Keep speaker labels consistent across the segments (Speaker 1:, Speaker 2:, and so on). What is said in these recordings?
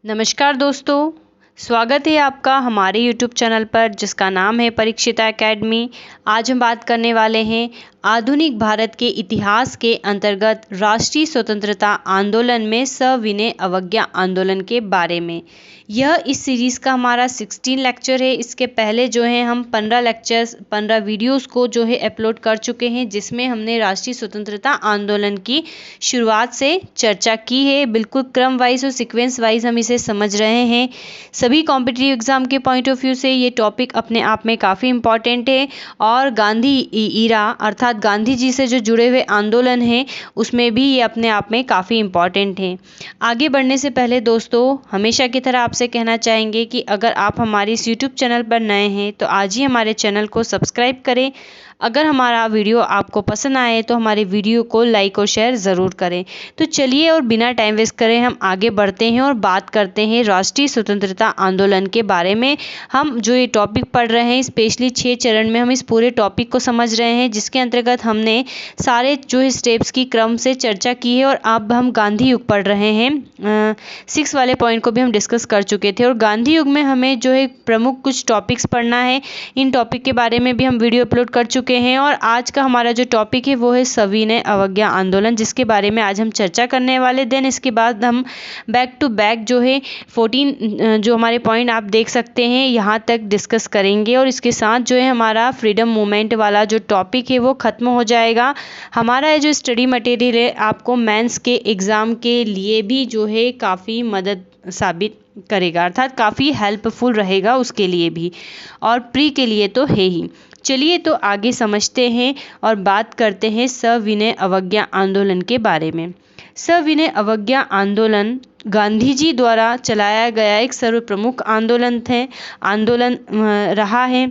Speaker 1: नमस्कार दोस्तों, स्वागत है आपका हमारे यूट्यूब चैनल पर जिसका नाम है परीक्षिता एकेडमी। आज हम बात करने वाले हैं आधुनिक भारत के इतिहास के अंतर्गत राष्ट्रीय स्वतंत्रता आंदोलन में सविनय अवज्ञा आंदोलन के बारे में। यह इस सीरीज़ का हमारा 16 लेक्चर है। इसके पहले जो है हम 15 वीडियोस को जो है अपलोड कर चुके हैं, जिसमें हमने राष्ट्रीय स्वतंत्रता आंदोलन की शुरुआत से चर्चा की है। बिल्कुल क्रम वाइज और सीक्वेंस वाइज हम इसे समझ रहे हैं। सभी कॉम्पिटिटिव एग्जाम के पॉइंट ऑफ व्यू से ये टॉपिक अपने आप में काफ़ी इम्पॉर्टेंट है और गांधी ईरा अर्थात गांधी जी से जो जुड़े हुए आंदोलन हैं उसमें भी ये अपने आप में काफ़ी इम्पॉर्टेंट हैं। आगे बढ़ने से पहले दोस्तों, हमेशा की तरह आपसे कहना चाहेंगे कि अगर आप हमारे इस यूट्यूब चैनल पर नए हैं तो आज ही हमारे चैनल को सब्सक्राइब करें। अगर हमारा वीडियो आपको पसंद आए तो हमारे वीडियो को लाइक और शेयर ज़रूर करें। तो चलिए और बिना टाइम वेस्ट करें हम आगे बढ़ते हैं और बात करते हैं राष्ट्रीय स्वतंत्रता आंदोलन के बारे में। हम जो ये टॉपिक पढ़ रहे हैं स्पेशली 6 चरण में हम इस पूरे टॉपिक को समझ रहे हैं, जिसके अंतर्गत हमने सारे जो है स्टेप्स की क्रम से चर्चा की है और अब हम गांधी युग पढ़ रहे हैं। 6 वाले पॉइंट को भी हम डिस्कस कर चुके थे और गांधी युग में हमें जो है प्रमुख कुछ टॉपिक्स पढ़ना है। इन टॉपिक के बारे में भी हम वीडियो अपलोड कर चुके हैं और आज का हमारा जो टॉपिक है वो है सविनय अवज्ञा आंदोलन, जिसके बारे में आज हम चर्चा करने वाले। देन इसके बाद हम बैक टू बैक जो है 14 जो हमारे पॉइंट आप देख सकते हैं यहाँ तक डिस्कस करेंगे और इसके साथ जो है हमारा फ्रीडम मूवमेंट वाला जो टॉपिक है वो ख़त्म हो जाएगा। हमारा ये जो स्टडी मटेरियल है आपको मेंस के एग्ज़ाम के लिए भी जो है काफ़ी मदद साबित करेगा, अर्थात काफ़ी हेल्पफुल रहेगा उसके लिए भी, और प्री के लिए तो है ही। चलिए तो आगे समझते हैं और बात करते हैं सविनय अवज्ञा आंदोलन के बारे में। सविनय अवज्ञा आंदोलन गांधी जी द्वारा चलाया गया एक सर्वप्रमुख आंदोलन रहा है,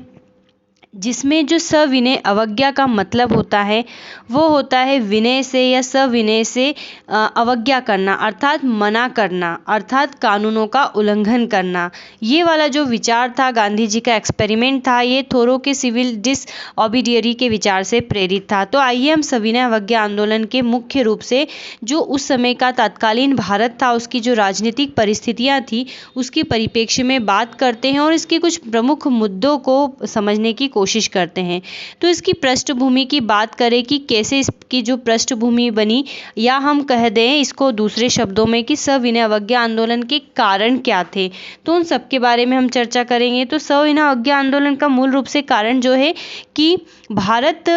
Speaker 1: जिसमें जो सविनय अवज्ञा का मतलब होता है वो होता है विनय से या सविनय से अवज्ञा करना, अर्थात मना करना, अर्थात कानूनों का उल्लंघन करना। ये वाला जो विचार था गांधी जी का एक्सपेरिमेंट था, ये थोरो के सिविल डिसओबीडियरी के विचार से प्रेरित था। तो आइए हम सविनय अवज्ञा आंदोलन के मुख्य रूप से जो उस समय का तत्कालीन भारत था, उसकी जो राजनीतिक परिस्थितियाँ थी उसके परिप्रेक्ष्य में बात करते हैं और इसके कुछ प्रमुख मुद्दों को समझने की कोशिश करते हैं। तो इसकी पृष्ठभूमि की बात करें कि कैसे इसकी जो पृष्ठभूमि बनी, या हम कह दें इसको दूसरे शब्दों में कि सविनय अवज्ञा आंदोलन के कारण क्या थे, तो उन सब के बारे में हम चर्चा करेंगे। तो सविनय अवज्ञा आंदोलन का मूल रूप से कारण जो है कि भारत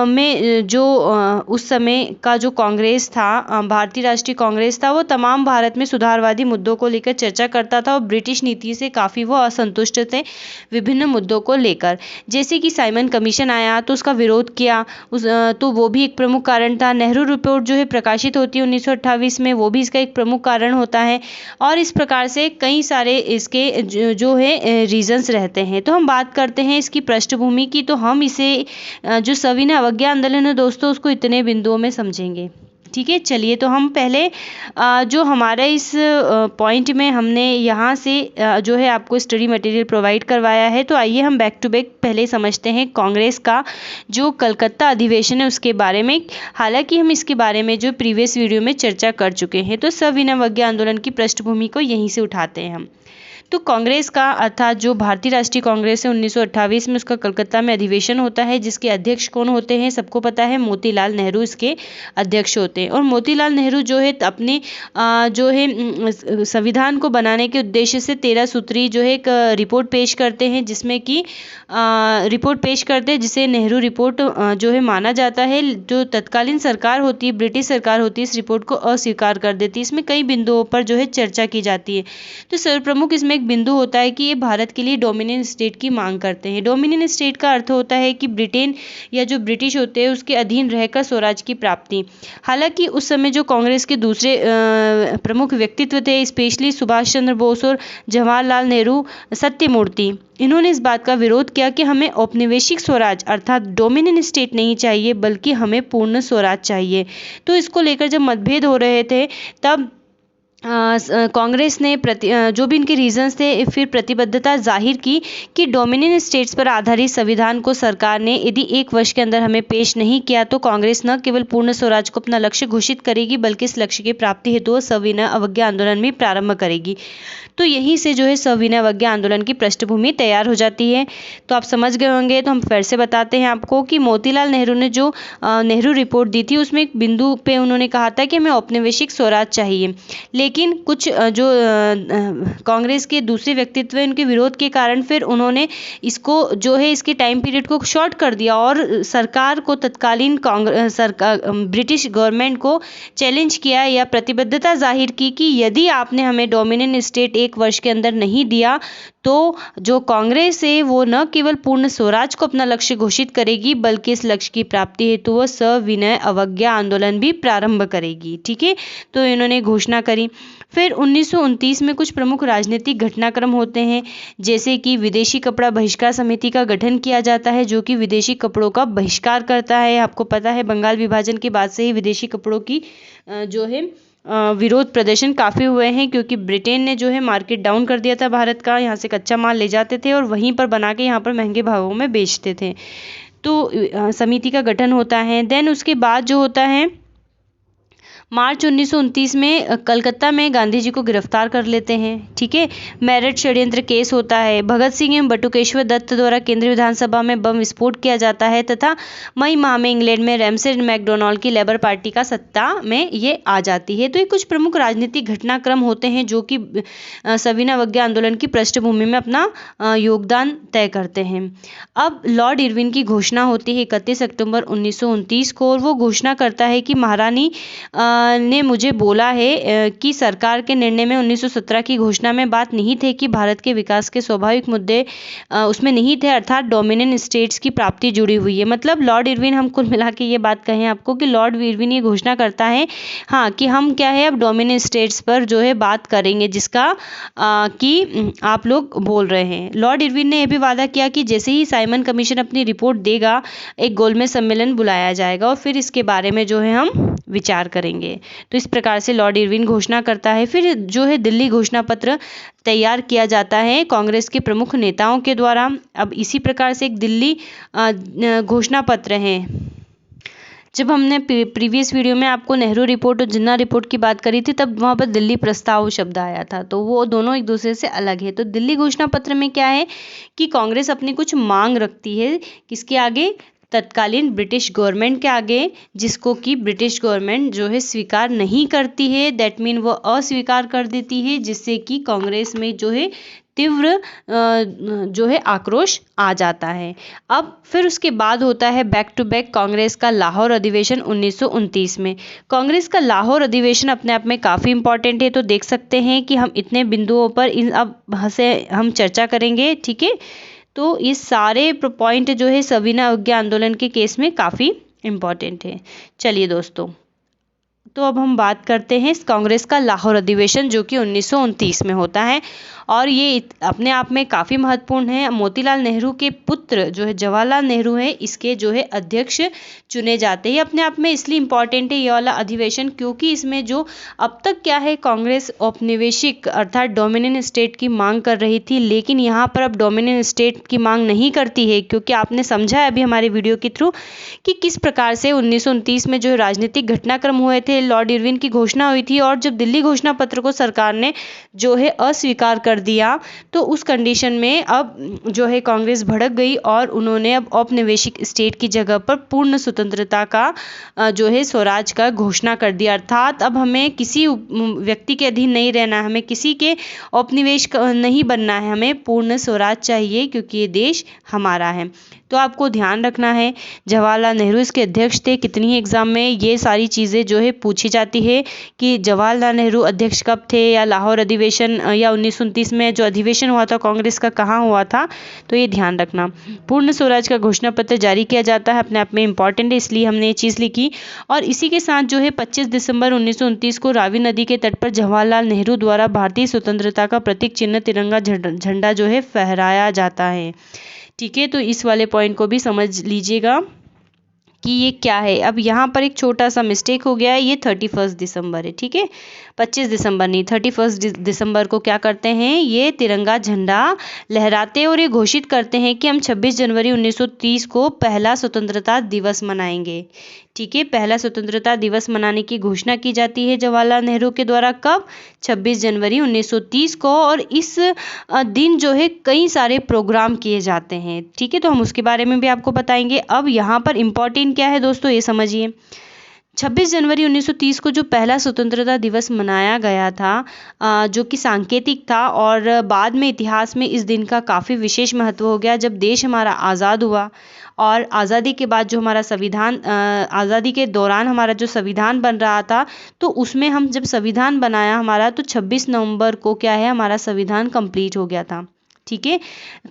Speaker 1: में जो उस समय का जो कांग्रेस था, भारतीय राष्ट्रीय कांग्रेस था, वो तमाम भारत में सुधारवादी मुद्दों को लेकर चर्चा करता था और ब्रिटिश नीति से काफ़ी वो असंतुष्ट थे विभिन्न मुद्दों को लेकर। जैसे कि साइमन कमीशन आया तो उसका विरोध किया, तो वो भी एक प्रमुख कारण था। नेहरू रिपोर्ट जो है प्रकाशित होती है 1928 में, वो भी इसका एक प्रमुख कारण होता है। और इस प्रकार से कई सारे इसके जो है रीजंस रहते हैं। तो हम बात करते हैं इसकी पृष्ठभूमि की, तो हम इसे जो सविनय अवज्ञा आंदोलन है दोस्तों उसको इतने बिंदुओं में समझेंगे। ठीक है, चलिए तो हम पहले जो हमारे इस पॉइंट में हमने यहाँ से जो है आपको स्टडी मटेरियल प्रोवाइड करवाया है, तो आइए हम बैक टू बैक पहले समझते हैं कांग्रेस का जो कलकत्ता अधिवेशन है उसके बारे में। हालांकि हम इसके बारे में जो प्रीवियस वीडियो में चर्चा कर चुके हैं, तो सविनय अवज्ञा आंदोलन की पृष्ठभूमि को यहीं से उठाते हैं हम। तो कांग्रेस का अर्थात जो भारतीय राष्ट्रीय कांग्रेस है 1928 में उसका कलकत्ता में अधिवेशन होता है, जिसके अध्यक्ष कौन होते हैं सबको पता है, मोतीलाल नेहरू इसके अध्यक्ष होते हैं। और मोतीलाल नेहरू जो है अपने जो है संविधान को बनाने के उद्देश्य से 13 सूत्री जो है एक रिपोर्ट पेश करते हैं, जिसमें कि रिपोर्ट पेश करते हैं जिसे नेहरू रिपोर्ट जो है माना जाता है। जो तत्कालीन सरकार होती है, ब्रिटिश सरकार होती है, इस रिपोर्ट को अस्वीकार कर देती है। इसमें कई बिंदुओं पर जो है चर्चा की जाती है। तो सर्वप्रमुख इसमें एक बिंदु होता है कि ये भारत के लिए डोमिनियन स्टेट की मांग करते हैं। डोमिनियन स्टेट का अर्थ होता है कि ब्रिटेन या जो ब्रिटिश होते हैं उसके अधीन रहकर स्वराज की प्राप्ति। हालांकि उस समय जो कांग्रेस के दूसरे प्रमुख व्यक्तित्व थे, स्पेशली सुभाष चंद्र बोस और जवाहरलाल नेहरू, सत्यमूर्ति, इन्होंने इस बात का विरोध किया कि हमें औपनिवेशिक स्वराज अर्थात डोमिनियन स्टेट नहीं चाहिए, बल्कि हमें पूर्ण स्वराज चाहिए। तो इसको लेकर जब मतभेद हो रहे थे तब कांग्रेस ने जो भी इनके रीजंस थे फिर प्रतिबद्धता जाहिर की कि डोमिनियन स्टेट्स पर आधारित संविधान को सरकार ने यदि 1 वर्ष के अंदर हमें पेश नहीं किया तो कांग्रेस न केवल पूर्ण स्वराज को अपना लक्ष्य घोषित करेगी बल्कि इस लक्ष्य की प्राप्ति हेतु सविनय अवज्ञा आंदोलन भी प्रारंभ करेगी। तो यहीं से जो है सविनय अवज्ञा आंदोलन की पृष्ठभूमि तैयार हो जाती है। तो आप समझ गए होंगे, तो हम फिर से बताते हैं आपको कि मोतीलाल नेहरू ने जो नेहरू रिपोर्ट दी थी उसमें एक बिंदु पे उन्होंने कहा था कि हमें औपनिवेशिक स्वराज चाहिए, लेकिन कुछ जो कांग्रेस के दूसरे व्यक्तित्व हैं उनके विरोध के कारण फिर उन्होंने इसको जो है इसके टाइम पीरियड को शॉर्ट कर दिया और सरकार को तत्कालीन सरकार ब्रिटिश गवर्नमेंट को चैलेंज किया या प्रतिबद्धता जाहिर की कि यदि आपने हमें डोमिनियन स्टेट 1 वर्ष के अंदर नहीं दिया तो जो कांग्रेस है वो न केवल पूर्ण स्वराज को अपना लक्ष्य घोषित करेगी बल्कि इस लक्ष्य की प्राप्ति हेतु वह सविनय अवज्ञा आंदोलन भी प्रारंभ करेगी। ठीक है, तो इन्होंने घोषणा करी। फिर 1929 में कुछ प्रमुख राजनीतिक घटनाक्रम होते हैं, जैसे कि विदेशी कपड़ा बहिष्कार समिति का गठन किया जाता है जो कि विदेशी कपड़ों का बहिष्कार करता है। आपको पता है बंगाल विभाजन के बाद से ही विदेशी कपड़ों की जो है विरोध प्रदर्शन काफ़ी हुए हैं, क्योंकि ब्रिटेन ने जो है मार्केट डाउन कर दिया था भारत का, यहाँ से कच्चा माल ले जाते थे और वहीं पर बना के यहाँ पर महंगे भावों में बेचते थे। तो समिति का गठन होता है। देन उसके बाद जो होता है मार्च 1929 में कलकत्ता में गांधी जी को गिरफ्तार कर लेते हैं। ठीक है, मेरठ षड्यंत्र केस होता है। भगत सिंह एवं बटुकेश्वर दत्त द्वारा केंद्रीय विधानसभा में बम विस्फोट किया जाता है तथा मई माह में इंग्लैंड में रैमसे मैकडोनाल्ड की लेबर पार्टी का सत्ता में ये आ जाती है। तो ये कुछ प्रमुख राजनीतिक घटनाक्रम होते हैं जो कि सविनय अवज्ञा आंदोलन की पृष्ठभूमि में अपना योगदान तय करते हैं। अब लॉर्ड इरविन की घोषणा होती है 31 अक्टूबर 1929 को, और वो घोषणा करता है कि महारानी ने मुझे बोला है कि सरकार के निर्णय में 1917 की घोषणा में बात नहीं थे कि भारत के विकास के स्वाभाविक मुद्दे उसमें नहीं थे, अर्थात डोमिनियन स्टेट्स की प्राप्ति जुड़ी हुई है। मतलब लॉर्ड इरविन, हम कुल मिला के ये बात कहें आपको कि लॉर्ड इरविन ये घोषणा करता है हाँ कि हम क्या है अब डोमिनियन स्टेट्स पर जो है बात करेंगे जिसका कि आप लोग बोल रहे हैं। लॉर्ड इरविन ने यह भी वादा किया कि जैसे ही साइमन कमीशन अपनी रिपोर्ट देगा एक गोलमेज सम्मेलन बुलाया जाएगा और फिर इसके बारे में जो है हम विचार करेंगे। तो इस प्रकार से लॉर्ड इरविन घोषणा करता है। फिर जो है दिल्ली घोषणा पत्र तैयार किया जाता है कांग्रेस के प्रमुख नेताओं के द्वारा। अब इसी प्रकार से एक दिल्ली घोषणा पत्र है। जब हमने प्रीवियस वीडियो में आपको नेहरू रिपोर्ट और जिन्ना रिपोर्ट की बात करी थी तब वहाँ पर दिल्ली प्रस्ताव शब्द आया था, तो वो दोनों एक दूसरे से अलग है। तो दिल्ली घोषणा पत्र में क्या है कि कांग्रेस अपनी कुछ मांग रखती है किसके आगे, तत्कालीन ब्रिटिश गवर्नमेंट के आगे, जिसको कि ब्रिटिश गवर्नमेंट जो है स्वीकार नहीं करती है। दैट मीन वो अस्वीकार कर देती है, जिससे कि कांग्रेस में जो है तीव्र जो है आक्रोश आ जाता है। अब फिर उसके बाद होता है बैक टू बैक कांग्रेस का लाहौर अधिवेशन 1929 में। कांग्रेस का लाहौर अधिवेशन अपने आप में काफ़ी इंपॉर्टेंट है, तो देख सकते हैं कि हम इतने बिंदुओं पर अब से हम चर्चा करेंगे। ठीक है, तो ये सारे पॉइंट जो है सविनय अवज्ञा आंदोलन के केस में काफ़ी इम्पॉर्टेंट है। चलिए दोस्तों, तो अब हम बात करते हैं इस कांग्रेस का लाहौर अधिवेशन जो कि 1929 में होता है और ये अपने आप में काफ़ी महत्वपूर्ण है। मोतीलाल नेहरू के पुत्र जो है जवाहरलाल नेहरू है, इसके जो है अध्यक्ष चुने जाते हैं। अपने आप में इसलिए इम्पॉर्टेंट है ये वाला अधिवेशन क्योंकि इसमें जो अब तक क्या है कांग्रेस औपनिवेशिक अर्थात डोमिनियन स्टेट की मांग कर रही थी, लेकिन यहाँ पर अब डोमिनियन स्टेट की मांग नहीं करती है, क्योंकि आपने समझा है अभी हमारे वीडियो के थ्रू कि किस प्रकार से 1929 में जो राजनीतिक घटनाक्रम हुए थे, लॉर्ड इरविन की घोषणा हुई थी और जब दिल्ली घोषणा पत्र को सरकार ने जो है अस्वीकार कर दिया तो उस कंडीशन में अब जो है कांग्रेस भड़क गई और उन्होंने अब औपनिवेशिक स्टेट की जगह पर पूर्ण स्वतंत्रता का जो है स्वराज का घोषणा कर दिया। अर्थात अब हमें किसी व्यक्ति के अधीन नहीं रहना है, हमें किसी के औपनिवेश नहीं बनना है, हमें पूर्ण स्वराज चाहिए क्योंकि ये देश हमारा है। तो आपको ध्यान रखना है जवाहरलाल नेहरू इसके अध्यक्ष थे। कितनी ही एग्जाम में ये सारी चीज़ें जो है पूछी जाती है कि जवाहरलाल नेहरू अध्यक्ष कब थे या लाहौर अधिवेशन या 1929 में जो अधिवेशन हुआ था कांग्रेस का कहाँ हुआ था, तो ये ध्यान रखना। पूर्ण स्वराज का घोषणा पत्र जारी किया जाता है, अपने आप में इंपॉर्टेंट है इसलिए हमने ये चीज़ लिखी। और इसी के साथ जो है 25 दिसंबर 1929 को रावी नदी के तट पर जवाहरलाल नेहरू द्वारा भारतीय स्वतंत्रता का प्रतीक चिन्ह तिरंगा झंडा जो है फहराया जाता है। ठीक है, तो इस वाले पॉइंट को भी समझ लीजिएगा कि ये क्या है। अब यहाँ पर एक छोटा सा मिस्टेक हो गया है, ये 31 दिसंबर है। ठीक है, 25 दिसंबर नहीं 31 दिसंबर को क्या करते हैं, ये तिरंगा झंडा लहराते हैं और ये घोषित करते हैं कि हम 26 जनवरी 1930 को पहला स्वतंत्रता दिवस मनाएंगे। ठीक है, पहला स्वतंत्रता दिवस मनाने की घोषणा की जाती है जवाहरलाल नेहरू के द्वारा। कब? 26 जनवरी 1930 को। और इस दिन जो है कई सारे प्रोग्राम किए जाते हैं। ठीक है, तो हम उसके बारे में भी आपको बताएंगे। अब यहाँ पर इम्पोर्टेंट क्या है दोस्तों, ये समझिए। 26 जनवरी 1930 को जो पहला स्वतंत्रता दिवस मनाया गया था, जो कि सांकेतिक था, और बाद में इतिहास में इस दिन का काफ़ी विशेष महत्व हो गया जब देश हमारा आज़ाद हुआ। और आज़ादी के बाद जो हमारा संविधान, आज़ादी के दौरान हमारा जो संविधान बन रहा था, तो उसमें हम जब संविधान बनाया हमारा, तो 26 नवंबर को क्या है, हमारा संविधान कंप्लीट हो गया था। ठीक है,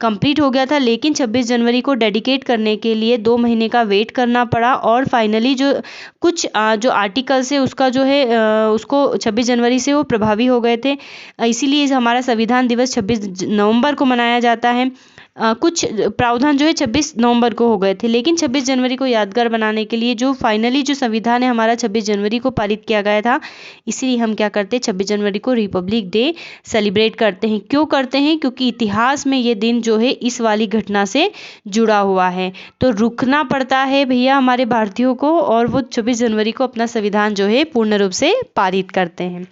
Speaker 1: कंप्लीट हो गया था, लेकिन 26 जनवरी को डेडिकेट करने के लिए 2 महीने का वेट करना पड़ा। और फाइनली जो कुछ जो आर्टिकल्स है उसका जो है उसको 26 जनवरी से वो प्रभावी हो गए थे। इसीलिए हमारा संविधान दिवस 26 नवंबर को मनाया जाता है। कुछ प्रावधान जो है 26 नवंबर को हो गए थे, लेकिन 26 जनवरी को यादगार बनाने के लिए जो फाइनली जो संविधान है हमारा 26 जनवरी को पारित किया गया था, इसीलिए हम क्या करते हैं, 26 जनवरी को रिपब्लिक डे सेलिब्रेट करते हैं। क्यों करते हैं? क्योंकि इतिहास में ये दिन जो है इस वाली घटना से जुड़ा हुआ है। तो रुकना पड़ता है भैया हमारे भारतीयों को, और वो 26 जनवरी को अपना संविधान जो है पूर्ण रूप से पारित करते हैं।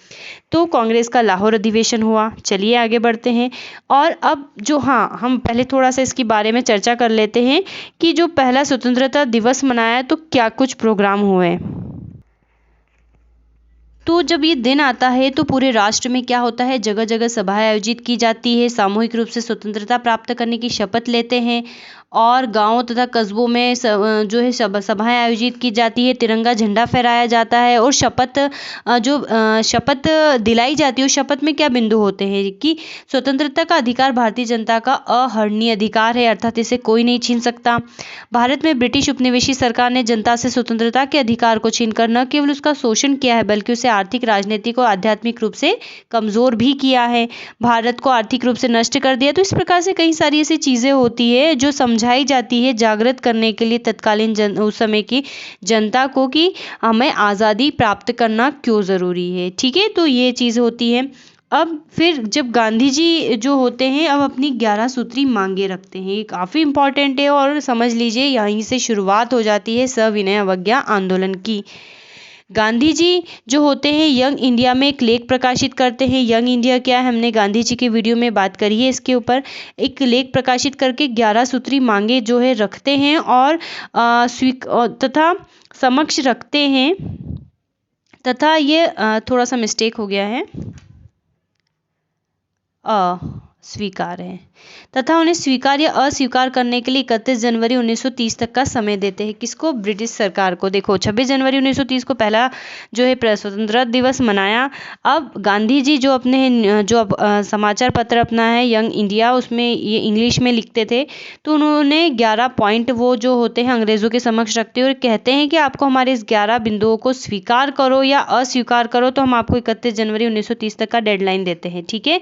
Speaker 1: तो कांग्रेस का लाहौर अधिवेशन हुआ। चलिए आगे बढ़ते हैं। और अब जो हम पहले थोड़ा सा इसके बारे में चर्चा कर लेते हैं कि जो पहला स्वतंत्रता दिवस मनाया तो क्या कुछ प्रोग्राम हुए। तो जब ये दिन आता है तो पूरे राष्ट्र में क्या होता है, जगह जगह सभाएं आयोजित की जाती है, सामूहिक रूप से स्वतंत्रता प्राप्त करने की शपथ लेते हैं, और गांवों तथा कस्बों में जो है सभाएं आयोजित की जाती है, तिरंगा झंडा फहराया जाता है, और शपथ दिलाई जाती है। उस शपथ में क्या बिंदु होते हैं कि स्वतंत्रता का अधिकार भारतीय जनता का अहरणीय अधिकार है, अर्थात इसे कोई नहीं छीन सकता। भारत में ब्रिटिश उपनिवेशी सरकार ने जनता से स्वतंत्रता के अधिकार को छीनकर न केवल उसका शोषण किया है, बल्कि उसे आर्थिक, राजनीतिक और आध्यात्मिक रूप से कमजोर भी किया है, भारत को आर्थिक रूप से नष्ट कर दिया। तो इस प्रकार से कई सारी ऐसी चीजें होती है जो समझाई जाती है जागृत करने के लिए तत्कालीन उस समय की जनता को कि हमें आज़ादी प्राप्त करना क्यों ज़रूरी है। ठीक है, तो ये चीज़ होती है। अब फिर जब गांधी जी जो होते हैं अब अपनी 11 सूत्री मांगे रखते हैं, ये काफ़ी इंपॉर्टेंट है, और समझ लीजिए यहीं से शुरुआत हो जाती है सविनय अवज्ञा आंदोलन की। गांधी जी जो होते हैं यंग इंडिया में एक लेख प्रकाशित करते हैं। यंग इंडिया क्या है, हमने गांधी जी के वीडियो में बात करी है, इसके ऊपर एक लेख प्रकाशित करके 11 सूत्री मांगे जो है रखते हैं और तथा समक्ष रखते हैं। तथा ये थोड़ा सा मिस्टेक हो गया है, स्वीकार है, तथा उन्हें स्वीकार या अस्वीकार करने के लिए 31 जनवरी 1930 तक का समय देते हैं। किसको? ब्रिटिश सरकार को। देखो 26 जनवरी 1930 को पहला जो है स्वतंत्रता दिवस मनाया। अब गांधी जी जो अपने समाचार पत्र अपना है यंग इंडिया, उसमें ये इंग्लिश में लिखते थे, तो उन्होंने 11 पॉइंट वो जो होते हैं अंग्रेज़ों के समक्ष रखते हैं और कहते हैं कि आपको हमारे इस 11 बिंदुओं को स्वीकार करो या अस्वीकार करो, तो हम आपको 31 जनवरी 1930 तक का डेडलाइन देते हैं। ठीक है,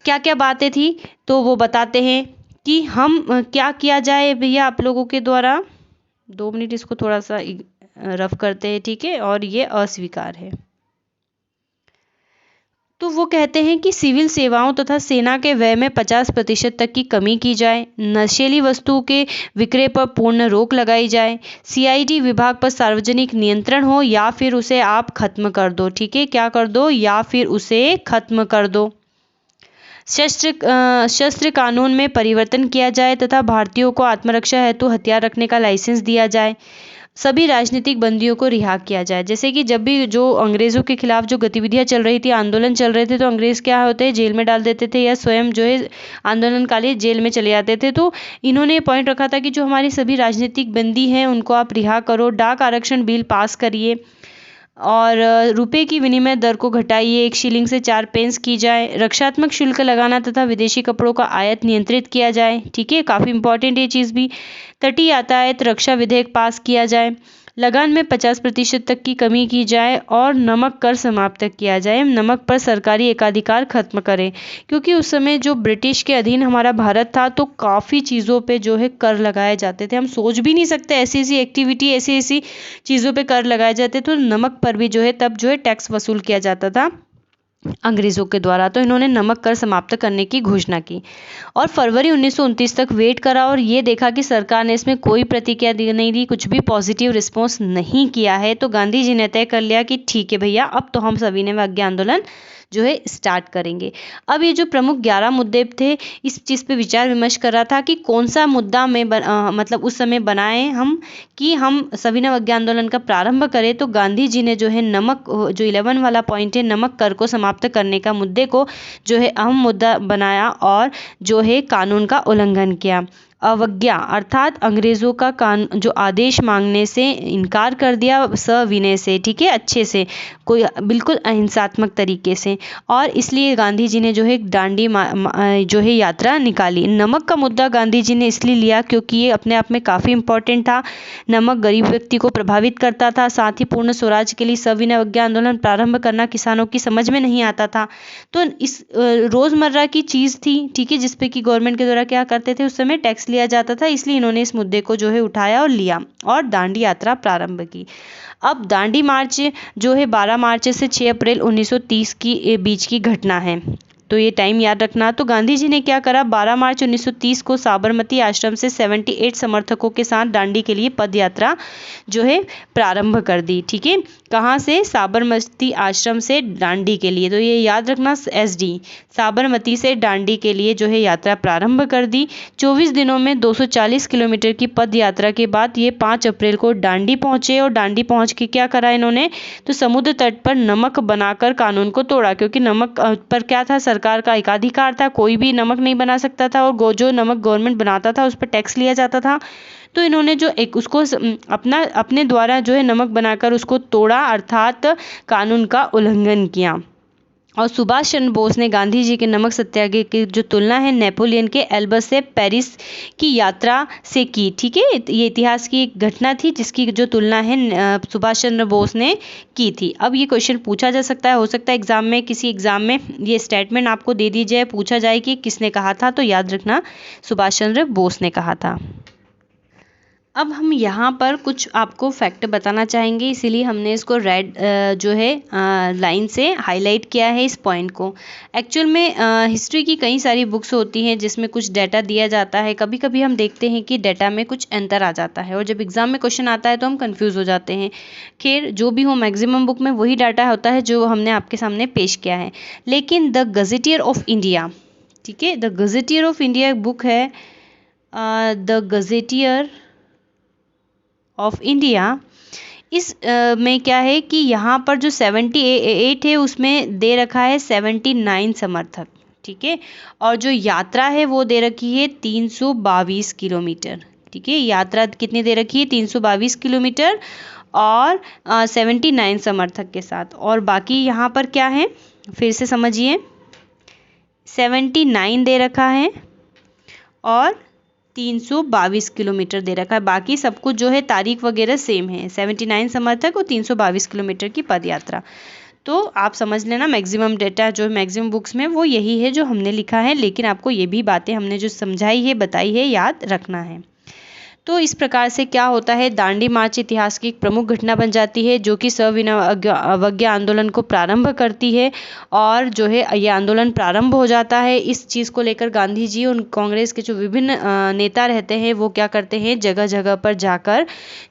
Speaker 1: क्या क्या बातें थी तो वो बताते हैं कि हम क्या किया जाए भैया आप लोगों के द्वारा। 2 मिनट इसको थोड़ा सा रफ करते हैं। ठीक है, और ये अस्वीकार है। तो वो कहते हैं कि सिविल सेवाओं तथा सेना के व्यय में 50% तक की कमी की जाए, नशीली वस्तुओं के विक्रय पर पूर्ण रोक लगाई जाए, सीआईडी विभाग पर सार्वजनिक नियंत्रण हो या फिर उसे आप खत्म कर दो। ठीक है, क्या कर दो? या फिर उसे खत्म कर दो। शस्त्र कानून में परिवर्तन किया जाए तथा भारतीयों को आत्मरक्षा हेतु हथियार रखने का लाइसेंस दिया जाए। सभी राजनीतिक बंदियों को रिहा किया जाए। जैसे कि जब भी जो अंग्रेज़ों के खिलाफ जो गतिविधियां चल रही थी, आंदोलन चल रहे थे, तो अंग्रेज़ क्या होते हैं, जेल में डाल देते थे या स्वयं जो है आंदोलनकाली जेल में चले जाते थे। तो इन्होंने पॉइंट रखा था कि जो हमारे सभी राजनीतिक बंदी हैं उनको आप रिहा करो, डाक आरक्षण बिल पास करिए, और रुपए की विनिमय दर को घटाइए, 1 शिलिंग से 4 पेंस की जाए, रक्षात्मक शुल्क लगाना तथा विदेशी कपड़ों का आयात नियंत्रित किया जाए। ठीक है, काफ़ी इंपॉर्टेंट ये चीज़ भी। तटीय यातायात रक्षा विधेयक पास किया जाए, लगान में 50% तक की कमी की जाए और नमक कर समाप्त किया जाए, नमक पर सरकारी एकाधिकार खत्म करें। क्योंकि उस समय जो ब्रिटिश के अधीन हमारा भारत था तो काफ़ी चीज़ों पे जो है कर लगाए जाते थे। हम सोच भी नहीं सकते ऐसी ऐसी एक्टिविटी, ऐसी ऐसी चीज़ों पे कर लगाए जाते, तो नमक पर भी जो है तब जो है टैक्स वसूल किया जाता था अंग्रेज़ों के द्वारा। तो इन्होंने नमक कर समाप्त करने की घोषणा की और फरवरी 1929 तक वेट करा और ये देखा कि सरकार ने इसमें कोई प्रतिक्रिया नहीं दी, कुछ भी पॉजिटिव रिस्पॉन्स नहीं किया है। तो गांधी जी ने तय कर लिया कि ठीक है भैया, अब तो हम सविनय अवज्ञा आंदोलन जो है स्टार्ट करेंगे। अब ये जो प्रमुख 11 मुद्दे थे, इस चीज़ पे विचार विमर्श कर रहा था कि कौन सा मुद्दा में मतलब उस समय बनाएं हम कि हम सविनय अवज्ञा आंदोलन का प्रारंभ करें। तो गांधी जी ने जो है नमक, जो 11 वाला पॉइंट है, नमक कर को समाप्त करने का मुद्दे को जो है अहम मुद्दा बनाया और जो है कानून का उल्लंघन किया। अवज्ञा अर्थात अंग्रेज़ों का जो आदेश मांगने से इनकार कर दिया सविनय से, ठीक है, अच्छे से, कोई बिल्कुल अहिंसात्मक तरीके से। और इसलिए गांधी जी ने जो है दांडी जो है यात्रा निकाली। नमक का मुद्दा गांधी जी ने इसलिए लिया क्योंकि ये अपने आप में काफ़ी इम्पोर्टेंट था। नमक गरीब व्यक्ति को प्रभावित करता था, साथ ही पूर्ण स्वराज के लिए सविनय अवज्ञा आंदोलन प्रारंभ करना किसानों की समझ में नहीं आता था। तो इस रोज़मर्रा की चीज़ थी, ठीक है, जिसपे कि गवर्नमेंट के द्वारा क्या करते थे, उस समय टैक्स लिया जाता था, इसलिए इन्होंने इस मुद्दे को जो है उठाया और लिया और दांडी यात्रा प्रारंभ की। अब दांडी मार्च जो है 12 मार्च से 6 अप्रैल 1930 की बीच की घटना है, तो ये टाइम याद रखना। तो गांधी जी ने क्या करा, 12 मार्च 1930 को साबरमती आश्रम से 78 समर्थकों के साथ दांडी के लिए पद यात्रा जो है प्रारंभ कर दी, ठीक है। कहाँ से, साबरमती आश्रम से दांडी के लिए, तो ये याद रखना, SD साबरमती से दांडी के लिए जो है यात्रा प्रारंभ कर दी। 24 दिनों में 240 किलोमीटर की पद यात्रा के बाद ये 5 अप्रैल को दांडी पहुंचे और दांडी पहुंच के क्या करा इन्होंने, तो समुद्र तट पर नमक बनाकर कानून को तोड़ा। क्योंकि नमक पर क्या था, सरकार का एकाधिकार था, कोई भी नमक नहीं बना सकता था और जो नमक गवर्नमेंट बनाता था उस पर टैक्स लिया जाता था। तो इन्होंने जो एक उसको अपने द्वारा जो है नमक बनाकर उसको तोड़ा, अर्थात कानून का उल्लंघन किया। और सुभाष चंद्र बोस ने गांधी जी के नमक सत्याग्रह की जो तुलना है नेपोलियन के एल्बस से पेरिस की यात्रा से की, ठीक है। ये इतिहास की एक घटना थी जिसकी जो तुलना है सुभाष चंद्र बोस ने की थी। अब ये क्वेश्चन पूछा जा सकता है, हो सकता है एग्जाम में, किसी एग्जाम में ये स्टेटमेंट आपको दे दी जाए, पूछा जाए कि किसने कहा था, तो याद रखना सुभाष चंद्र बोस ने कहा था। अब हम यहाँ पर कुछ आपको फैक्ट बताना चाहेंगे, इसीलिए हमने इसको रेड जो है लाइन से हाईलाइट किया है इस पॉइंट को। एक्चुअल में हिस्ट्री की कई सारी बुक्स होती हैं जिसमें कुछ डाटा दिया जाता है, कभी कभी हम देखते हैं कि डाटा में कुछ अंतर आ जाता है और जब एग्ज़ाम में क्वेश्चन आता है तो हम कंफ्यूज हो जाते हैं। खैर, जो भी हो, मैक्सिमम बुक में वही डाटा होता है जो हमने आपके सामने पेश किया है। लेकिन द गजेटियर ऑफ इंडिया, ठीक है, the gazetteer of India book है, द गजेटियर ऑफ इंडिया। इस में क्या है कि यहाँ पर जो 78 है उसमें दे रखा है 79 समर्थक, ठीक है, और जो यात्रा है वो दे रखी है 322 किलोमीटर, ठीक है। यात्रा कितनी दे रखी है, 322 किलोमीटर और 79 समर्थक के साथ। और बाकी यहाँ पर क्या है, फिर से समझिए, 79 दे रखा है और 322 किलोमीटर दे रखा है। बाकी सब कुछ जो है तारीख वगैरह सेम है, 79 समर्थक और 322 किलोमीटर की पद यात्रा। तो आप समझ लेना, मैक्सिमम डेटा जो मैक्सिमम बुक्स में वो यही है जो हमने लिखा है, लेकिन आपको ये भी बातें हमने जो समझाई है, बताई है, याद रखना है। तो इस प्रकार से क्या होता है, दांडी मार्च इतिहास की एक प्रमुख घटना बन जाती है जो कि सविनय अवज्ञा आंदोलन को प्रारंभ करती है। और जो है ये आंदोलन प्रारंभ हो जाता है। इस चीज़ को लेकर गांधी जी और कांग्रेस के जो विभिन्न नेता रहते हैं वो क्या करते हैं, जगह जगह पर जाकर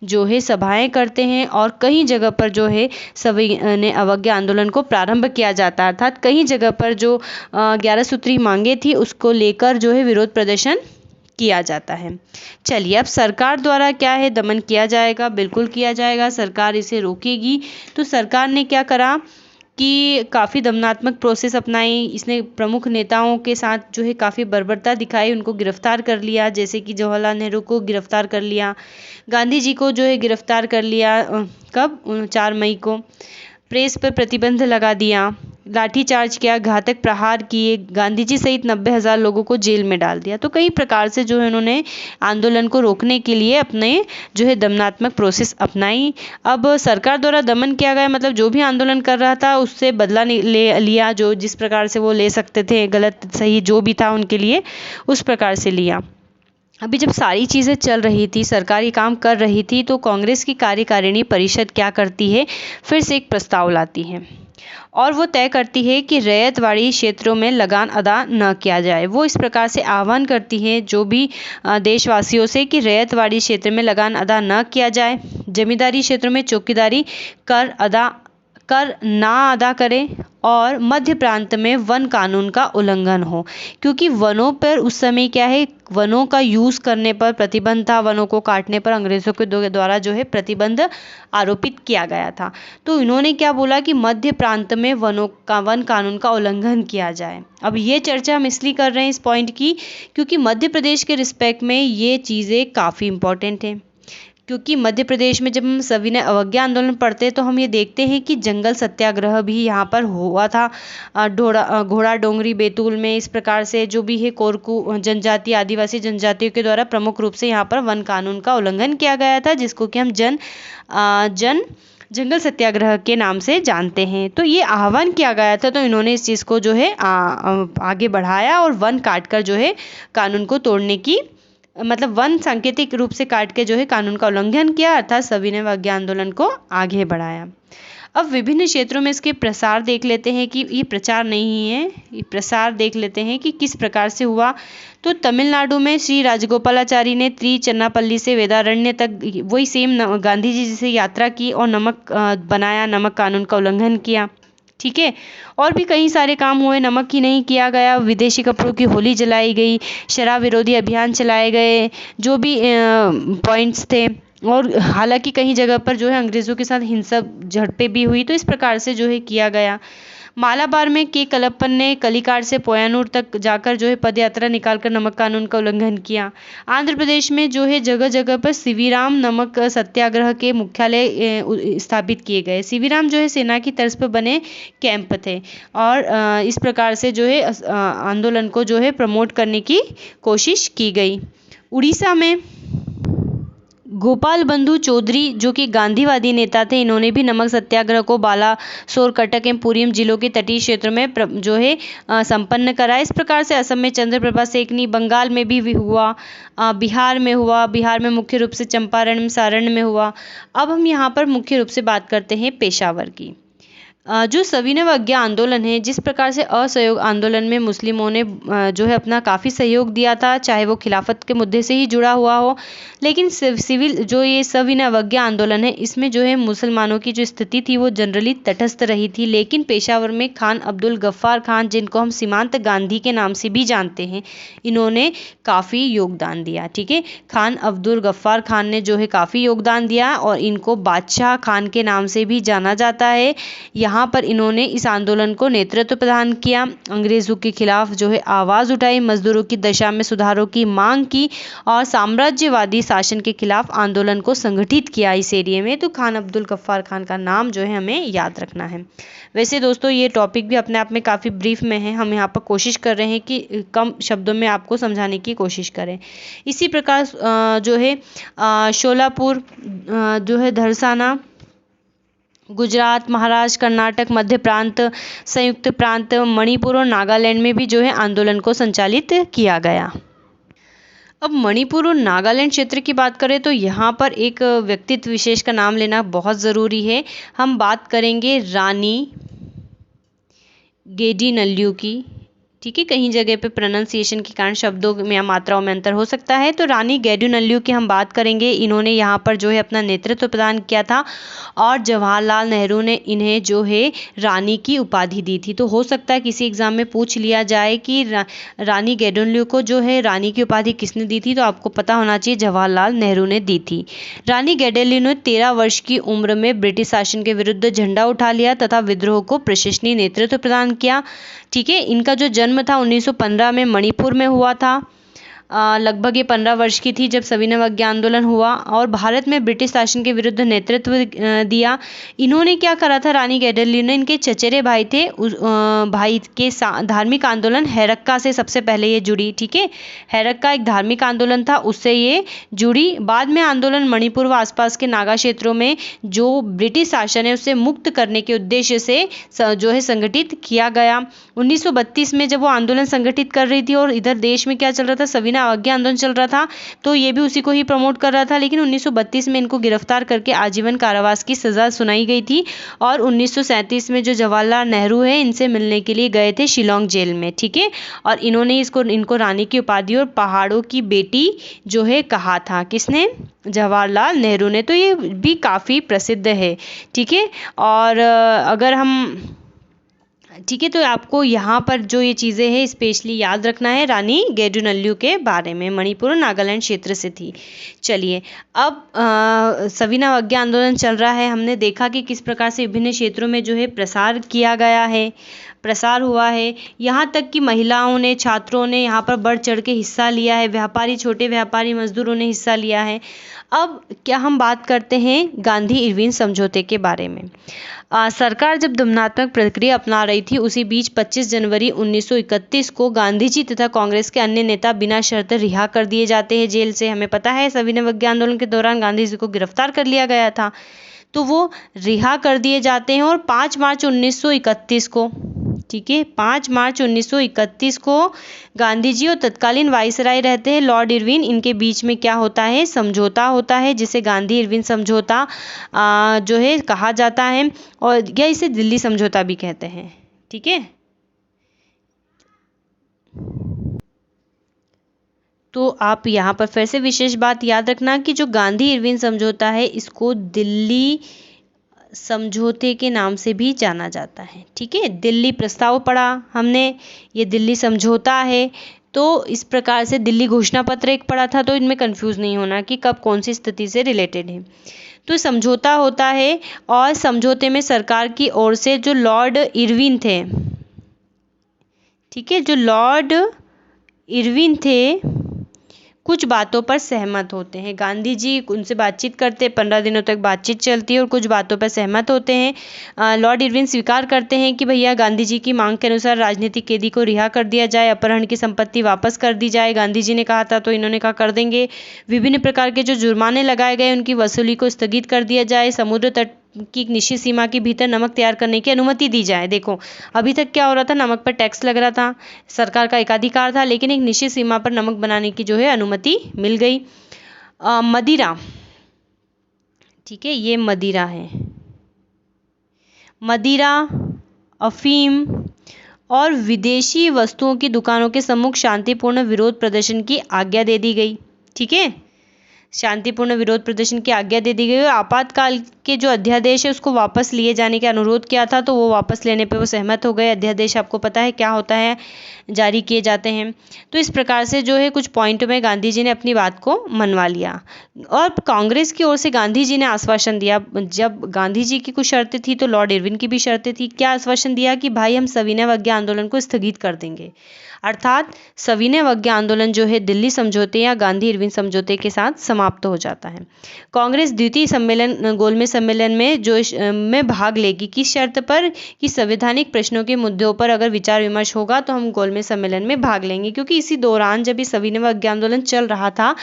Speaker 1: जो है सभाएं करते हैं और कई जगह पर जो है सविनय अवज्ञा आंदोलन को प्रारंभ किया जाता है। अर्थात कई जगह पर जो 11 सूत्री मांगे थी उसको लेकर जो है विरोध प्रदर्शन किया जाता है। चलिए, अब सरकार द्वारा क्या है, दमन किया जाएगा, बिल्कुल किया जाएगा, सरकार इसे रोकेगी। तो सरकार ने क्या करा कि काफ़ी दमनात्मक प्रोसेस अपनाई। इसने प्रमुख नेताओं के साथ जो है काफ़ी बर्बरता दिखाई, उनको गिरफ्तार कर लिया, जैसे कि जवाहरलाल नेहरू को गिरफ्तार कर लिया, गांधी जी को जो है गिरफ्तार कर लिया, कब, 4 मई को। प्रेस पर प्रतिबंध लगा दिया, लाठीचार्ज किया, घातक प्रहार किए, गांधी जी सहित 90,000 लोगों को जेल में डाल दिया। तो कई प्रकार से जो है उन्होंने आंदोलन को रोकने के लिए अपने जो है दमनात्मक प्रोसेस अपनाई। अब सरकार द्वारा दमन किया गया, मतलब जो भी आंदोलन कर रहा था उससे बदला ले लिया, जो जिस प्रकार से वो ले सकते थे, गलत सही जो भी था उनके लिए उस प्रकार से लिया। अभी जब सारी चीज़ें चल रही थी, सरकारी काम कर रही थी, तो कांग्रेस की कार्यकारिणी परिषद क्या करती है, फिर से एक प्रस्ताव लाती है और वो तय करती है कि रैयतवाड़ी क्षेत्रों में लगान अदा न किया जाए। वो इस प्रकार से आह्वान करती है जो भी देशवासियों से कि रैयतवाड़ी क्षेत्र में लगान अदा न किया जाए, जमींदारी क्षेत्रों में चौकीदारी कर ना अदा करें और मध्य प्रांत में वन कानून का उल्लंघन हो, क्योंकि वनों पर उस समय क्या है, वनों का यूज़ करने पर प्रतिबंध था, वनों को काटने पर अंग्रेज़ों के द्वारा जो है प्रतिबंध आरोपित किया गया था। तो इन्होंने क्या बोला कि मध्य प्रांत में वन कानून का उल्लंघन किया जाए। अब ये चर्चा हम इसलिए कर रहे हैं इस पॉइंट की, क्योंकि मध्य प्रदेश के रिस्पेक्ट में ये चीज़ें काफ़ी इंपॉर्टेंट हैं। क्योंकि मध्य प्रदेश में जब हम सविनय अवज्ञा आंदोलन पढ़ते हैं तो हम ये देखते हैं कि जंगल सत्याग्रह भी यहाँ पर हुआ था। घोड़ा डोंगरी बैतूल में इस प्रकार से जो भी है कोरकू जनजाति, आदिवासी जनजातियों के द्वारा प्रमुख रूप से यहाँ पर वन कानून का उल्लंघन किया गया था, जिसको कि हम जंगल सत्याग्रह के नाम से जानते हैं। तो ये आह्वान किया गया था, तो इन्होंने इस चीज़ को जो है आगे बढ़ाया और वन काटकर जो है कानून को तोड़ने की, मतलब वन सांकेतिक रूप से काट के जो है कानून का उल्लंघन किया, अर्थात सविनय अवज्ञा आंदोलन को आगे बढ़ाया। अब विभिन्न क्षेत्रों में इसके प्रसार देख लेते हैं कि ये प्रचार नहीं है, ये प्रसार देख लेते हैं कि किस प्रकार से हुआ। तो तमिलनाडु में श्री राजगोपालाचारी ने त्रिचन्नापल्ली से वेदारण्य तक वही सेम गांधी जी जैसे यात्रा की और नमक बनाया, नमक कानून का उल्लंघन किया। ठीक है, और भी कई सारे काम हुए, नमक ही नहीं किया गया, विदेशी कपड़ों की होली जलाई गई, शराब विरोधी अभियान चलाए गए, जो भी पॉइंट्स थे। और हालांकि कई जगह पर जो है अंग्रेज़ों के साथ हिंसक झड़पें भी हुई, तो इस प्रकार से जो है किया गया। मालाबार में के कलप्पन ने कलिकाड से पोयानूर तक जाकर जो है पदयात्रा निकालकर नमक कानून का उल्लंघन किया। आंध्र प्रदेश में जो है जगह जगह पर सीवीराम नमक सत्याग्रह के मुख्यालय स्थापित किए गए। सीवीराम जो है सेना की तर्ज पर बने कैंप थे और इस प्रकार से जो है आंदोलन को जो है प्रमोट करने की कोशिश की गई। उड़ीसा में गोपाल बंधु चौधरी जो कि गांधीवादी नेता थे, इन्होंने भी नमक सत्याग्रह को बालासोर, कटक एवं पूरियम जिलों के तटीय क्षेत्रों में जो है संपन्न करा। इस प्रकार से असम में चंद्रप्रभा सेकनी, बंगाल में भी हुआ, बिहार में हुआ, बिहार में मुख्य रूप से चंपारण, सारण में हुआ। अब हम यहाँ पर मुख्य रूप से बात करते हैं पेशावर की। जो सविनय अवज्ञा आंदोलन है, जिस प्रकार से असहयोग आंदोलन में मुस्लिमों ने जो है अपना काफ़ी सहयोग दिया था, चाहे वो खिलाफत के मुद्दे से ही जुड़ा हुआ हो, लेकिन सिविल जो ये सविनय अवज्ञा आंदोलन है, इसमें जो है मुसलमानों की जो स्थिति थी वो जनरली तटस्थ रही थी। लेकिन पेशावर में खान अब्दुल गफ्फार खान, जिनको हम सीमांत गांधी के नाम से भी जानते हैं, इन्होंने काफ़ी योगदान दिया। ठीक है, खान अब्दुल गफ्फार खान ने जो है काफ़ी योगदान दिया और इनको बादशाह खान के नाम से भी जाना जाता है। यहाँ पर इन्होंने इस आंदोलन को नेतृत्व प्रदान किया, अंग्रेजों के खिलाफ जो है आवाज़ उठाई, मजदूरों की दशा में सुधारों की मांग की और साम्राज्यवादी शासन के खिलाफ आंदोलन को संगठित किया इस एरिया में। तो खान अब्दुल गफ्फार खान का नाम जो है हमें याद रखना है। वैसे दोस्तों ये टॉपिक भी अपने आप में काफ़ी ब्रीफ में है, हम यहाँ पर कोशिश कर रहे हैं कि कम शब्दों में आपको समझाने की कोशिश करें। इसी प्रकार जो है शोलापुर जो है धरसाना, गुजरात, महाराष्ट्र, कर्नाटक, मध्य प्रांत, संयुक्त प्रांत, मणिपुर और नागालैंड में भी जो है आंदोलन को संचालित किया गया। अब मणिपुर और नागालैंड क्षेत्र की बात करें तो यहाँ पर एक व्यक्तित्व विशेष का नाम लेना बहुत ज़रूरी है। हम बात करेंगे रानी गेडिनल्यू की। ठीक है, कहीं जगह पे प्रोनाउंसिएशन के कारण शब्दों में या मात्राओं में अंतर हो सकता है। तो रानी गेडिनल्यू की हम बात करेंगे। इन्होंने यहाँ पर जो है अपना नेतृत्व प्रदान किया था और जवाहरलाल नेहरू ने इन्हें जो है रानी की उपाधि दी थी। तो हो सकता है किसी एग्जाम में पूछ लिया जाए कि रानी गेडिनल्यू को जो है रानी की उपाधि किसने दी थी, तो आपको पता होना चाहिए जवाहरलाल नेहरू ने दी थी। रानी गेडिनल्यू ने 13 वर्ष की उम्र में ब्रिटिश शासन के विरुद्ध झंडा उठा लिया तथा विद्रोह को प्रशंसनीय नेतृत्व प्रदान किया। ठीक है, इनका जो जन्म था 1915 में मणिपुर में हुआ था। लगभग ये 15 वर्ष की थी जब सविनय अवज्ञा आंदोलन हुआ और भारत में ब्रिटिश शासन के विरुद्ध नेतृत्व दिया। इन्होंने क्या करा था, रानी गैडरलिन ने, इनके चचेरे भाई थे, भाई के धार्मिक आंदोलन हैरक्का से सबसे पहले ये जुड़ी। ठीक है, हैरक्का एक धार्मिक आंदोलन था, उससे ये जुड़ी। बाद में आंदोलन मणिपुर व आसपास के नागा क्षेत्रों में जो ब्रिटिश शासन है उससे मुक्त करने के उद्देश्य से जो है संगठित किया गया। 1932 में जब वो आंदोलन संगठित कर रही थी और इधर देश में क्या चल रहा था, सविनय अवज्ञा आंदोलन चल रहा था, तो ये भी उसी को ही प्रमोट कर रहा था। लेकिन 1932 में इनको गिरफ्तार करके आजीवन कारावास की सजा सुनाई गई थी और 1937 में जो जवाहरलाल नेहरू है इनसे मिलने के लिए गए थे शिलोंग जेल में। ठीक है, और इन्होंने इनको रानी की उपाधि और पहाड़ों की बेटी जो है कहा था। किसने? जवाहरलाल नेहरू ने। तो ये भी काफ़ी प्रसिद्ध है। ठीक है, और अगर हम ठीक है, तो आपको यहाँ पर जो ये चीज़ें हैं स्पेशली याद रखना है। रानी गेडुनल्यू के बारे में, मणिपुर और नागालैंड क्षेत्र से थी। चलिए, अब सविनय अवज्ञा आंदोलन चल रहा है। हमने देखा कि किस प्रकार से विभिन्न क्षेत्रों में जो है प्रसार किया गया है, प्रसार हुआ है। यहाँ तक कि महिलाओं ने, छात्रों ने यहाँ पर बढ़ चढ़ के हिस्सा लिया है, व्यापारी, छोटे व्यापारी, मजदूरों ने हिस्सा लिया है। अब क्या हम बात करते हैं गांधी इरविन समझौते के बारे में। सरकार जब दमनात्मक प्रक्रिया अपना रही थी, उसी बीच 25 जनवरी 1931 को गांधी जी तथा कांग्रेस के अन्य नेता बिना शर्त रिहा कर दिए जाते हैं जेल से। हमें पता है सविनय अवज्ञा आंदोलन के दौरान गांधी जी को गिरफ्तार कर लिया गया था, तो वो रिहा कर दिए जाते हैं। और 5 मार्च 1931 को, ठीक है, 5 मार्च 1931 को गांधी जी और तत्कालीन वाइसराय रहते हैं लॉर्ड इरविन, इनके बीच में क्या होता है, समझौता होता है, जिसे गांधी इरविन समझौता जो है कहा जाता है, और या इसे दिल्ली समझौता भी कहते हैं। ठीक है, तो आप यहाँ पर फिर से विशेष बात याद रखना कि जो गांधी इरविन समझौता है इसको दिल्ली समझौते के नाम से भी जाना जाता है। ठीक है, दिल्ली प्रस्ताव पढ़ा हमने, ये दिल्ली समझौता है। तो इस प्रकार से दिल्ली घोषणा पत्र एक पढ़ा था, तो इनमें कंफ्यूज नहीं होना कि कब कौन सी स्थिति से रिलेटेड है। तो समझौता होता है और समझौते में सरकार की ओर से जो लॉर्ड इरविन थे, ठीक है, जो लॉर्ड इरविन थे कुछ बातों पर सहमत होते हैं। गांधी जी उनसे बातचीत करते, 15 दिनों तक बातचीत चलती है और कुछ बातों पर सहमत होते हैं। लॉर्ड इरविन स्वीकार करते हैं कि भैया गांधी जी की मांग के अनुसार राजनीतिक कैदी को रिहा कर दिया जाए, अपहरण की संपत्ति वापस कर दी जाए। गांधी जी ने कहा था तो इन्होंने कहा कर देंगे। विभिन्न प्रकार के जो जुर्माने लगाए गए उनकी वसूली को स्थगित कर दिया जाए। समुद्र तट की निश्चित सीमा के भीतर नमक तैयार करने की अनुमति दी जाए। देखो, अभी तक क्या हो रहा था, नमक पर टैक्स लग रहा था, सरकार का एकाधिकार था, लेकिन एक निश्चित सीमा पर नमक बनाने की जो है अनुमति मिल गई। मदिरा, ठीक है, ये मदिरा है, मदिरा, अफीम और विदेशी वस्तुओं की दुकानों के सम्मुख शांतिपूर्ण विरोध प्रदर्शन की आज्ञा दे दी गई। ठीक है, शांतिपूर्ण विरोध प्रदर्शन की आज्ञा दे दी गई। आपातकाल के जो अध्यादेश है उसको वापस लिए जाने का अनुरोध किया था, तो वो वापस लेने पे वो सहमत हो गए। अध्यादेश आपको पता है क्या होता है, जारी किए जाते हैं। तो इस प्रकार से जो है कुछ पॉइंट में गांधी जी ने अपनी बात को मनवा लिया। और कांग्रेस की ओर से गांधी जी ने आश्वासन दिया, जब गांधी जी की कुछ शर्तें थी तो लॉर्ड इरविन की भी शर्तें थी। क्या आश्वासन दिया कि भाई हम सविनय अवज्ञा आंदोलन को स्थगित कर देंगे, अर्थात सविनय अवज्ञा आंदोलन जो है दिल्ली समझौते या गांधी इरविन समझौते के साथ समाप्त हो जाता है। कांग्रेस द्वितीय सम्मेलन, गोलमेज सम्मेलन में जो में भाग लेगी, किस शर्त पर कि संवैधानिक प्रश्नों के मुद्दों पर अगर विचार विमर्श होगा तो हम गोलमेज सम्मेलन में भाग लेंगे। क्योंकि इसी दौरान जब ये सविनय अवज्ञा आंदोलन चल रहा था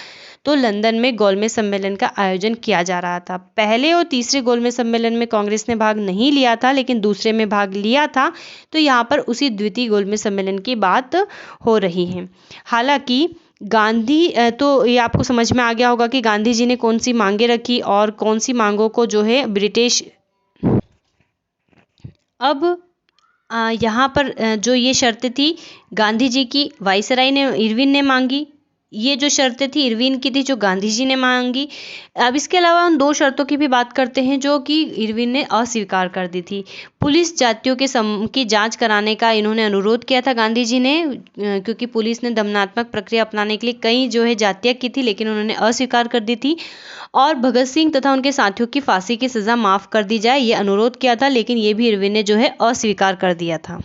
Speaker 1: तो लंदन में गोलमेज सम्मेलन का आयोजन किया जा रहा था। पहले और तीसरे गोलमेज सम्मेलन में कांग्रेस ने भाग नहीं लिया था, लेकिन दूसरे में भाग लिया था। तो यहाँ पर उसी द्वितीय गोलमेज सम्मेलन की बात हो रही है। हालांकि गांधी, तो ये आपको समझ में आ गया होगा कि गांधी जी ने कौन सी मांगे रखी और कौन सी मांगों को जो है ब्रिटिश, अब यहाँ पर जो ये शर्तें थी गांधी जी की, वाइसराय ने, इरविन ने मांगी। ये जो शर्तें थी इरविन की थी, जो गांधी जी ने मांगी। अब इसके अलावा उन दो शर्तों की भी बात करते हैं जो कि इरविन ने अस्वीकार कर दी थी। पुलिस जातियों के की जांच कराने का इन्होंने अनुरोध किया था गांधी जी ने, क्योंकि पुलिस ने दमनात्मक प्रक्रिया अपनाने के लिए कई जो है जातियाँ की थी, लेकिन उन्होंने अस्वीकार कर दी थी। और भगत सिंह तथा उनके साथियों की फांसी की सज़ा माफ़ कर दी जाए, ये अनुरोध किया था, लेकिन ये भी इरविन ने जो है अस्वीकार कर दिया था।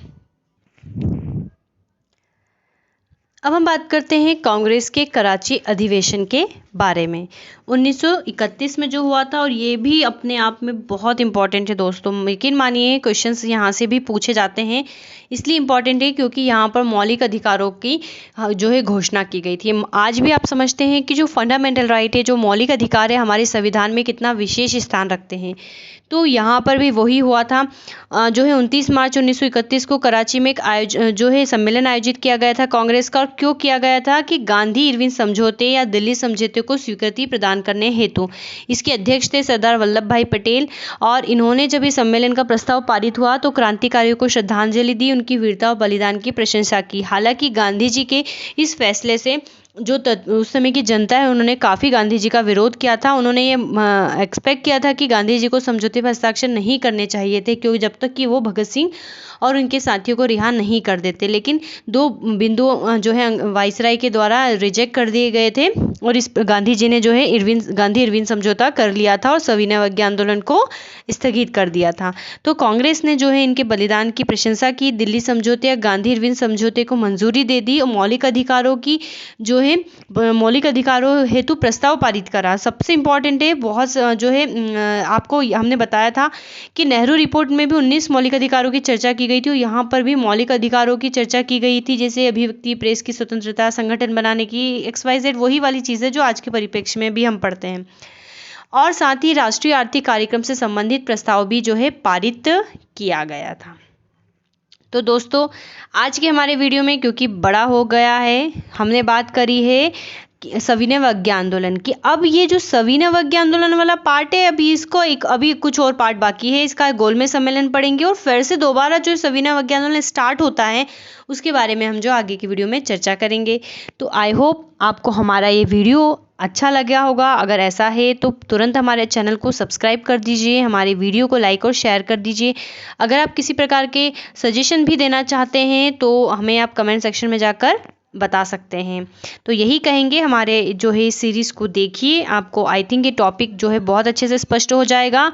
Speaker 1: अब हम बात करते हैं कांग्रेस के कराची अधिवेशन के बारे में। 1931 में जो हुआ था, और ये भी अपने आप में बहुत इंपॉर्टेंट है दोस्तों। यकीन मानिए क्वेश्चंस यहाँ से भी पूछे जाते हैं, इसलिए इम्पॉर्टेंट है क्योंकि यहाँ पर मौलिक अधिकारों की जो है घोषणा की गई थी। आज भी आप समझते हैं कि जो फंडामेंटल राइट है, जो मौलिक अधिकार है, हमारे संविधान में कितना विशेष स्थान रखते हैं। तो यहाँ पर भी वही हुआ था। जो है 29 मार्च 1931 को कराची में एक जो है सम्मेलन आयोजित किया गया था कांग्रेस का। और क्यों किया गया था कि गांधी इरविन समझौते या दिल्ली समझौते को स्वीकृति प्रदान करने हेतु। इसके अध्यक्ष थे सरदार वल्लभ भाई पटेल, और इन्होंने जब इस सम्मेलन का प्रस्ताव पारित हुआ तो क्रांतिकारियों को श्रद्धांजलि दी, उनकी वीरता और बलिदान की प्रशंसा की। हालांकि गांधी जी के इस फैसले से जो उस समय की जनता है, उन्होंने काफ़ी गांधी जी का विरोध किया था। उन्होंने ये एक्सपेक्ट किया था कि गांधी जी को समझौते पर हस्ताक्षर नहीं करने चाहिए थे, क्योंकि जब तक कि वो भगत सिंह और उनके साथियों को रिहा नहीं कर देते। लेकिन दो बिंदु जो है वाइसराय के द्वारा रिजेक्ट कर दिए गए थे, और इस गांधी जी ने जो है गांधी इरविन समझौता कर लिया था और सविनय अवज्ञा आंदोलन को स्थगित कर दिया था। तो कांग्रेस ने जो है इनके बलिदान की प्रशंसा की, दिल्ली समझौते या गांधी इरविन समझौते को मंजूरी दे दी, और मौलिक अधिकारों की जो है मौलिक अधिकारों हेतु प्रस्ताव पारित करा। सबसे इम्पोर्टेंट है, बहुत जो है आपको हमने बताया था कि नेहरू रिपोर्ट में भी 19 मौलिक अधिकारों की चर्चा की गई थी, और यहाँ पर भी मौलिक अधिकारों की चर्चा की गई थी, जैसे अभिव्यक्ति, प्रेस की स्वतंत्रता, संगठन बनाने की XYZ, वही वाली चीज़ें जो आज के परिप्रेक्ष्य में भी हम पढ़ते हैं। और साथ ही राष्ट्रीय आर्थिक कार्यक्रम से संबंधित प्रस्ताव भी जो है पारित किया गया था। तो दोस्तों, आज के हमारे वीडियो में, क्योंकि बड़ा हो गया है, हमने बात करी है सविनय अवज्ञा आंदोलन की। अब ये जो सविनय अवज्ञा आंदोलन वाला पार्ट है, अभी कुछ और पार्ट बाकी है। इसका गोलमेज सम्मेलन पढ़ेंगे, और फिर से दोबारा जो सविनय अवज्ञा आंदोलन स्टार्ट होता है उसके बारे में हम जो आगे की वीडियो में चर्चा करेंगे। तो आई होप आपको हमारा ये वीडियो अच्छा लगा होगा। अगर ऐसा है तो तुरंत हमारे चैनल को सब्सक्राइब कर दीजिए, हमारे वीडियो को लाइक और शेयर कर दीजिए। अगर आप किसी प्रकार के सजेशन भी देना चाहते हैं तो हमें आप कमेंट सेक्शन में जाकर बता सकते हैं। तो यही कहेंगे, हमारे जो है इस सीरीज़ को देखिए, आपको आई थिंक ये टॉपिक जो है बहुत अच्छे से स्पष्ट हो जाएगा,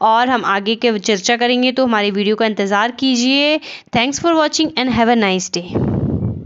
Speaker 1: और हम आगे के चर्चा करेंगे। तो हमारे वीडियो का इंतज़ार कीजिए। Thanks for watching and have a nice day.